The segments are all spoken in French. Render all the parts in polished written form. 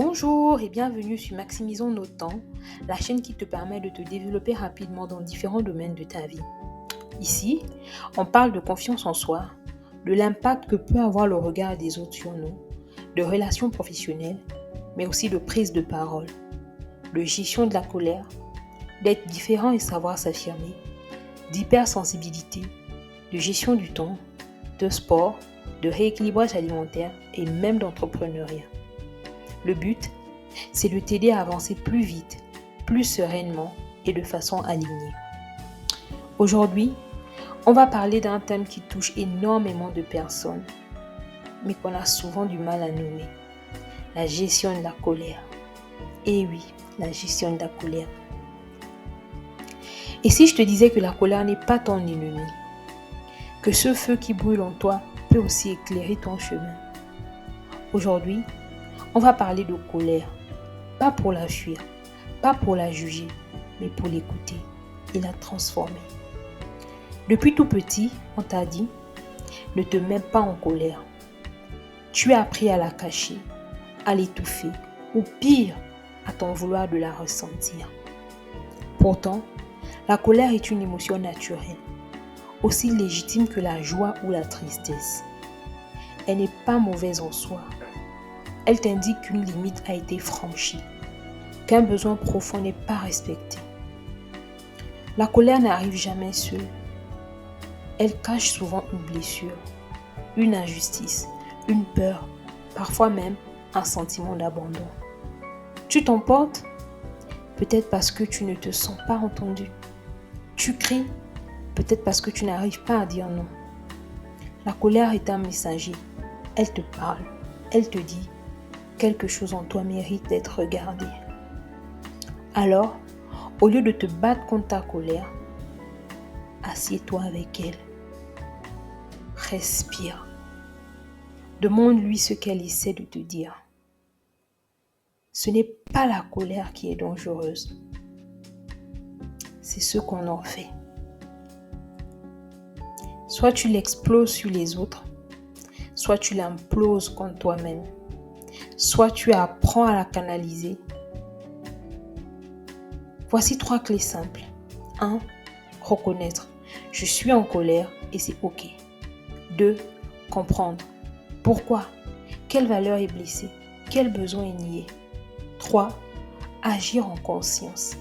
Bonjour et bienvenue sur Maximisons nos temps, la chaîne qui te permet de te développer rapidement dans différents domaines de ta vie. Ici, on parle de confiance en soi, de l'impact que peut avoir le regard des autres sur nous, de relations professionnelles, mais aussi de prise de parole, de gestion de la colère, d'être différent et savoir s'affirmer, d'hypersensibilité, de gestion du temps, de sport, de rééquilibrage alimentaire et même d'entrepreneuriat. Le but, c'est de t'aider à avancer plus vite, plus sereinement et de façon alignée. Aujourd'hui, on va parler d'un thème qui touche énormément de personnes, mais qu'on a souvent du mal à nommer. La gestion de la colère. Et oui, la gestion de la colère. Et si je te disais que la colère n'est pas ton ennemi, que ce feu qui brûle en toi peut aussi éclairer ton chemin. Aujourd'hui, on va parler de colère, pas pour la fuir, pas pour la juger, mais pour l'écouter et la transformer. Depuis tout petit, on t'a dit, ne te mets pas en colère. Tu as appris à la cacher, à l'étouffer, ou pire, à t'en vouloir de la ressentir. Pourtant, la colère est une émotion naturelle, aussi légitime que la joie ou la tristesse. Elle n'est pas mauvaise en soi. Elle t'indique qu'une limite a été franchie, qu'un besoin profond n'est pas respecté. La colère n'arrive jamais seule. Elle cache souvent une blessure, une injustice, une peur, parfois même un sentiment d'abandon. Tu t'emportes? Peut-être parce que tu ne te sens pas entendu. Tu cries? Peut-être parce que tu n'arrives pas à dire non. La colère est un messager. Elle te parle. Elle te dit quelque chose en toi mérite d'être regardé. Alors, au lieu de te battre contre ta colère, assieds-toi avec elle. Respire. Demande-lui ce qu'elle essaie de te dire. Ce n'est pas la colère qui est dangereuse. C'est ce qu'on en fait. Soit tu l'exploses sur les autres, soit tu l'imploses contre toi-même. Soit tu apprends à la canaliser. Voici 3 clés simples. 1. Reconnaître. Je suis en colère et c'est OK. 2. Comprendre. Pourquoi? Quelle valeur est blessée? Quel besoin est nié? 3. Agir en conscience.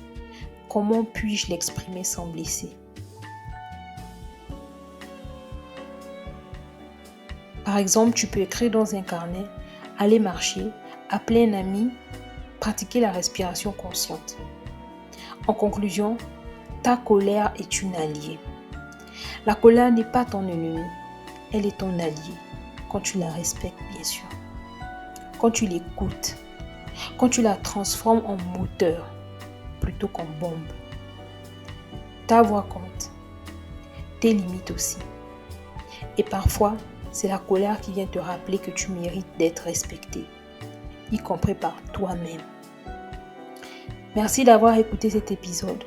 Comment puis-je l'exprimer sans blesser? Par exemple, tu peux écrire dans un carnet, aller marcher, appeler un ami, pratiquer la respiration consciente. En conclusion, ta colère est une alliée. La colère n'est pas ton ennemi, elle est ton allié, quand tu la respectes bien sûr. Quand tu l'écoutes, quand tu la transformes en moteur plutôt qu'en bombe. Ta voix compte, tes limites aussi. Et parfois, c'est la colère qui vient te rappeler que tu mérites d'être respecté, y compris par toi-même. Merci d'avoir écouté cet épisode.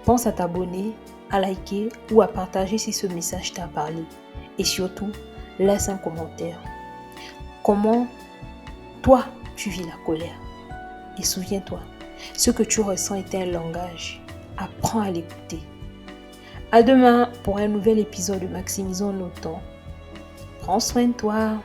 Pense à t'abonner, à liker ou à partager si ce message t'a parlé. Et surtout, laisse un commentaire. Comment toi tu vis la colère? Et souviens-toi, ce que tu ressens est un langage. Apprends à l'écouter. À demain pour un nouvel épisode de Maximisons nos temps. Prends soin de toi.